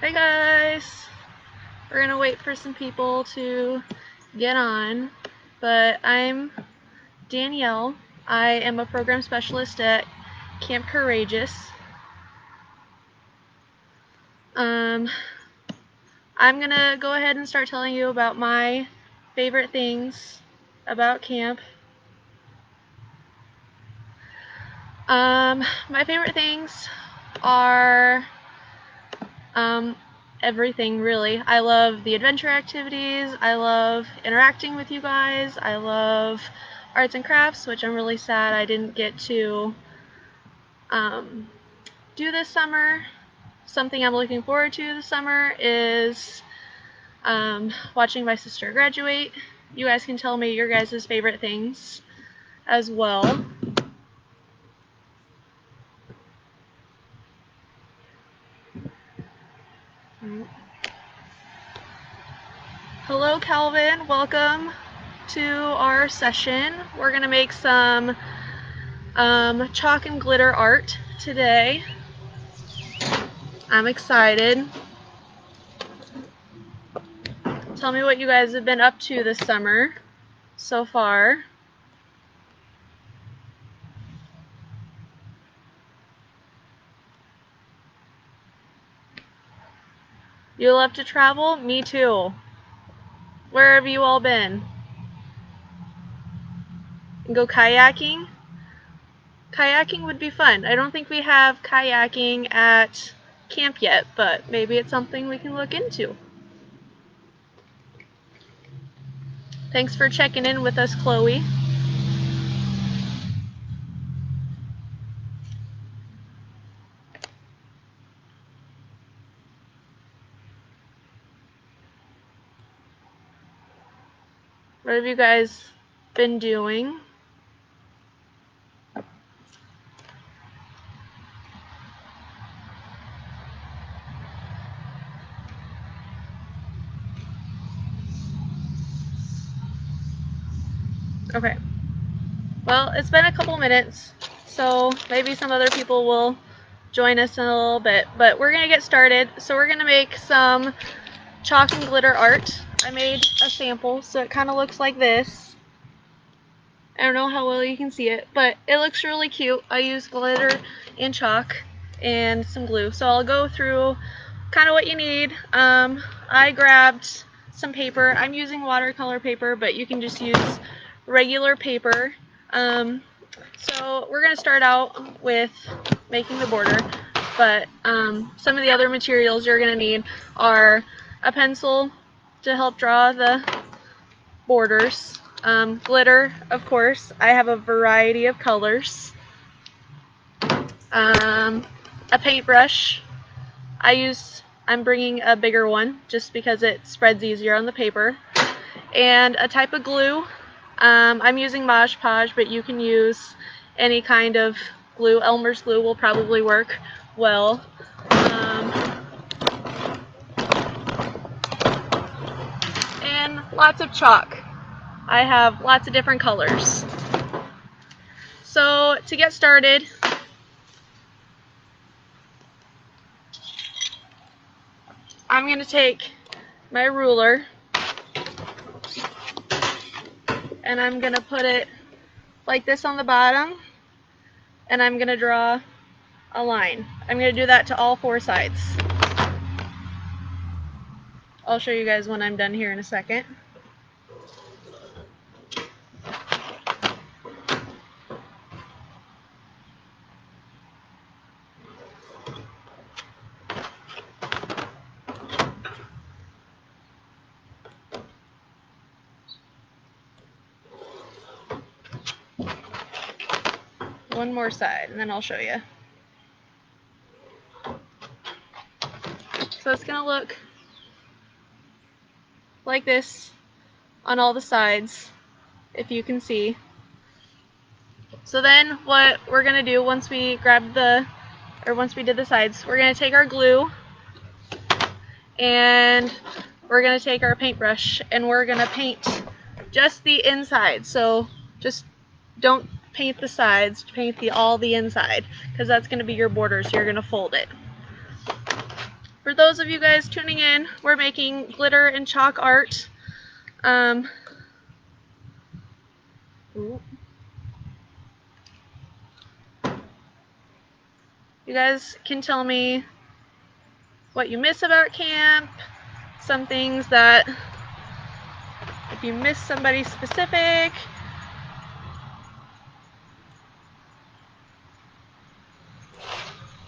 Hey guys! We're gonna wait for some people to get on, but I'm Danielle. I am a program specialist at Camp Courageous. I'm gonna go ahead and start telling you about my favorite things about camp. My favorite things are everything, really. I love the adventure activities, I love interacting with you guys, I love arts and crafts, which I'm really sad I didn't get to do this summer. Something I'm looking forward to this summer is watching my sister graduate. You guys can tell me your guys' favorite things as well. Hello Calvin, welcome to our session. We're going to make some chalk and glitter art today. I'm excited. Tell me what you guys have been up to this summer so far. You love to travel? Me too. Where have you all been? And go kayaking? Kayaking would be fun. I don't think we have kayaking at camp yet, but maybe it's something we can look into. Thanks for checking in with us, Chloe. What have you guys been doing? Okay. Well, it's been a couple minutes, so maybe some other people will join us in a little bit, but we're going to get started. So we're going to make some chalk and glitter art. I made a sample, so it kind of looks like this. I don't know how well you can see it, but it looks really cute. I used glitter and chalk and some glue. So I'll go through kind of what you need. I grabbed some paper. I'm using watercolor paper, but you can just use regular paper. So we're going to start out with making the border, but some of the other materials you're going to need are a pencil to help draw the borders, glitter, of course. I have a variety of colors, a paintbrush. I'm bringing a bigger one just because it spreads easier on the paper, and a type of glue. I'm using Mod Podge, but you can use any kind of glue. Elmer's glue will probably work well. And lots of chalk. I have lots of different colors. So to get started, I'm going to take my ruler and I'm going to put it like this on the bottom, and I'm going to draw a line. I'm going to do that to all four sides. I'll show you guys when I'm done here in a second. One more side, and then I'll show you. So it's going to look like this on all the sides, if you can see. So then what we're going to do once we did the sides, we're going to take our glue and we're going to take our paintbrush and we're going to paint just the inside. So just don't paint the sides, paint all the inside, because that's going to be your border, so you're going to fold it. For those of you guys tuning in, we're making glitter and chalk art. You guys can tell me what you miss about camp, some things that, if you miss somebody specific.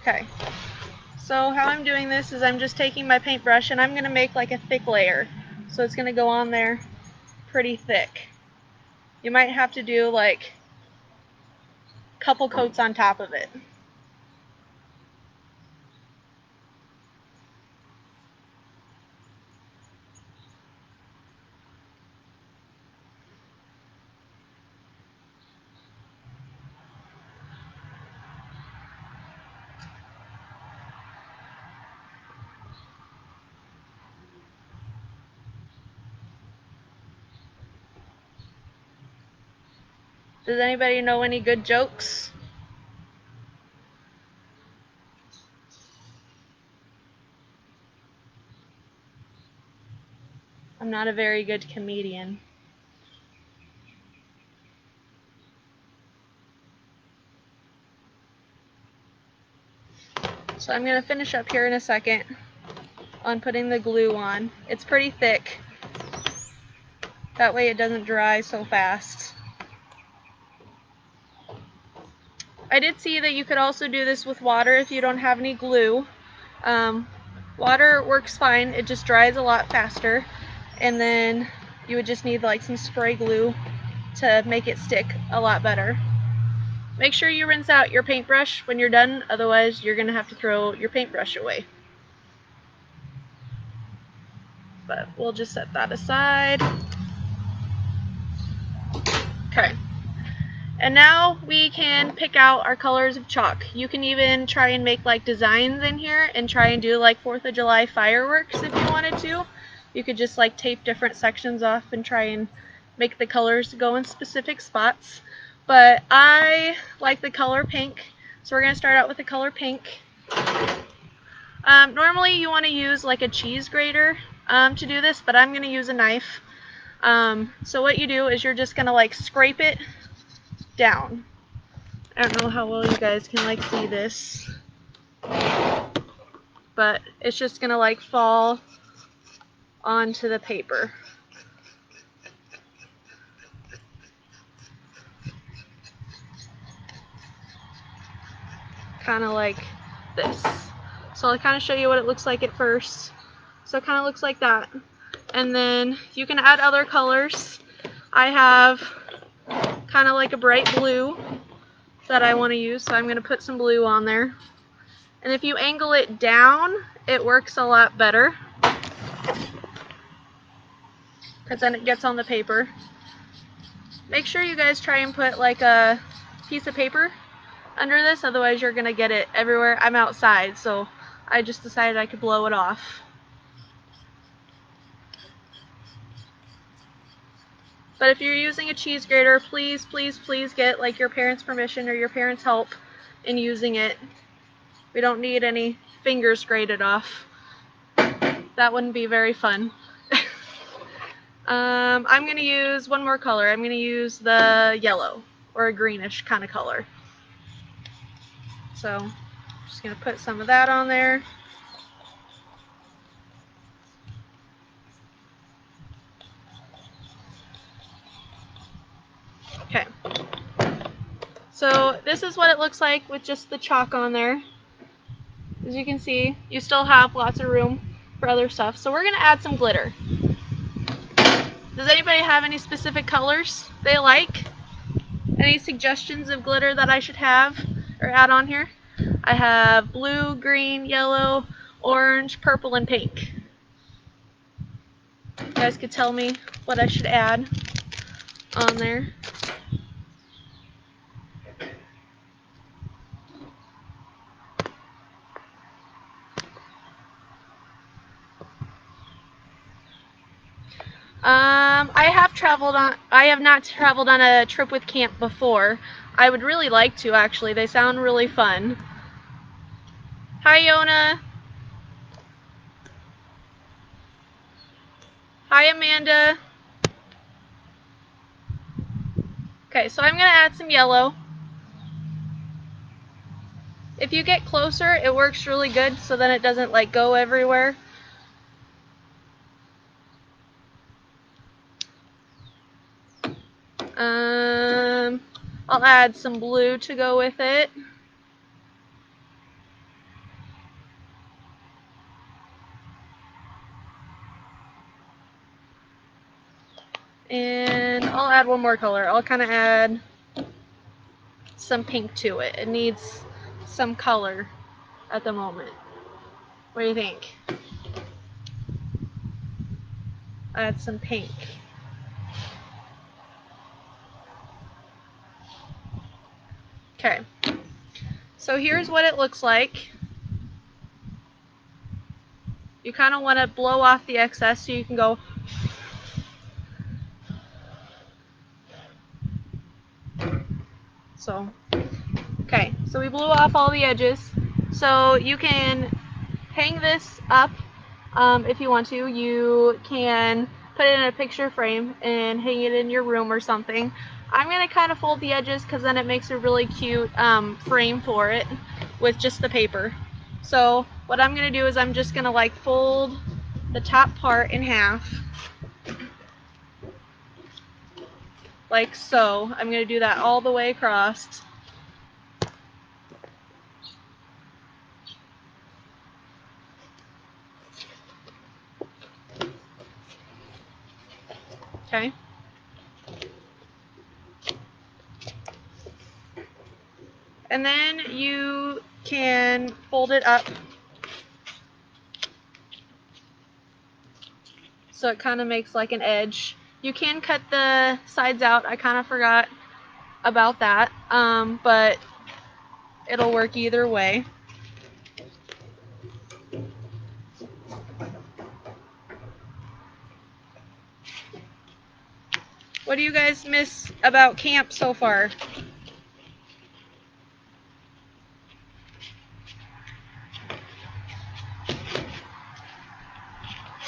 Okay, so how I'm doing this is I'm just taking my paintbrush and I'm going to make like a thick layer. So it's going to go on there pretty thick. You might have to do like a couple coats on top of it. Does anybody know any good jokes? I'm not a very good comedian. So I'm going to finish up here in a second on putting the glue on. It's pretty thick. That way it doesn't dry so fast. I did see that you could also do this with water if you don't have any glue. Water works fine, it just dries a lot faster. And then you would just need like some spray glue to make it stick a lot better. Make sure you rinse out your paintbrush when you're done, otherwise you're going to have to throw your paintbrush away. But we'll just set that aside. Okay. And now we can pick out our colors of chalk. You can even try and make like designs in here and try and do like 4th of July fireworks if you wanted to. You could just like tape different sections off and try and make the colors go in specific spots. But I like the color pink, so we're going to start out with the color pink. Normally you want to use like a cheese grater to do this, but I'm going to use a knife. So what you do is you're just going to like scrape it down. I don't know how well you guys can like see this, but it's just gonna like fall onto the paper. Kind of like this. So I'll kind of show you what it looks like at first. So it kind of looks like that. And then you can add other colors. I have kind of like a bright blue that I want to use, so I'm going to put some blue on there. And if you angle it down, it works a lot better, because then it gets on the paper. Make sure you guys try and put like a piece of paper under this, otherwise you're going to get it everywhere. I'm outside, so I just decided I could blow it off. But if you're using a cheese grater, please, please, please get like your parents' permission or your parents' help in using it. We don't need any fingers grated off. That wouldn't be very fun. I'm going to use one more color. I'm going to use the yellow or a greenish kind of color. So I'm just going to put some of that on there. Okay. So this is what it looks like with just the chalk on there. As you can see, you still have lots of room for other stuff. So we're going to add some glitter. Does anybody have any specific colors they like? Any suggestions of glitter that I should have or add on here? I have blue, green, yellow, orange, purple, and pink. You guys could tell me what I should add on there. I have not traveled on a trip with camp before. I would really like to, actually. They sound really fun. Hi, Yona. Hi, Amanda. Okay, so I'm going to add some yellow. If you get closer, it works really good, so then it doesn't like go everywhere. I'll add some blue to go with it. And I'll add one more color. I'll kind of add some pink to it. It needs some color at the moment. What do you think? Add some pink. Okay. So here's what it looks like. You kind of want to blow off the excess so you can go. So, okay, so we blew off all the edges. So you can hang this up if you want to. You can put it in a picture frame and hang it in your room or something. I'm going to kind of fold the edges because then it makes a really cute frame for it with just the paper. So what I'm going to do is I'm just going to like fold the top part in half. Like so. I'm going to do that all the way across. Okay. And then you can fold it up so it kind of makes like an edge. You can cut the sides out. I kind of forgot about that, but it'll work either way. What do you guys miss about camp so far?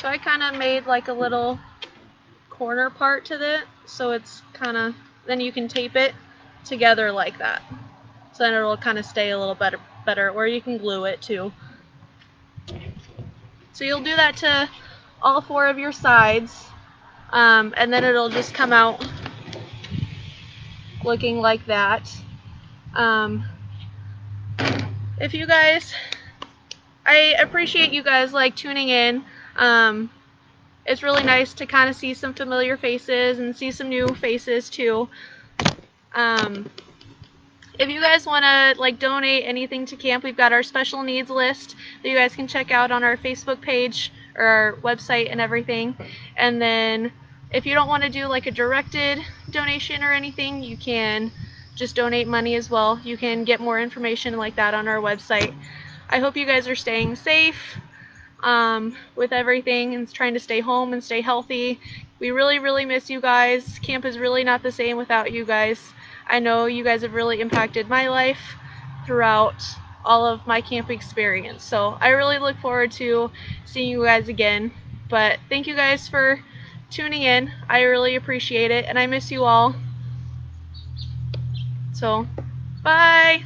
So I kind of made like a little corner part to it, so it's kind of, then you can tape it together like that. So then it'll kind of stay a little better, or you can glue it too. So you'll do that to all 4 of your sides, and then it'll just come out looking like that. If you guys, I appreciate you guys like tuning in. It's really nice to kind of see some familiar faces and see some new faces too. If you guys want to like donate anything to camp, we've got our special needs list that you guys can check out on our Facebook page or our website and everything. And then if you don't want to do like a directed donation or anything, you can just donate money as well. You can get more information like that on our website. I hope you guys are staying safe with everything and trying to stay home and stay healthy. We really, really miss you guys. Camp is really not the same without you guys. I know you guys have really impacted my life throughout all of my camp experience. So I really look forward to seeing you guys again. But thank you guys for tuning in. I really appreciate it, and I miss you all. So, bye!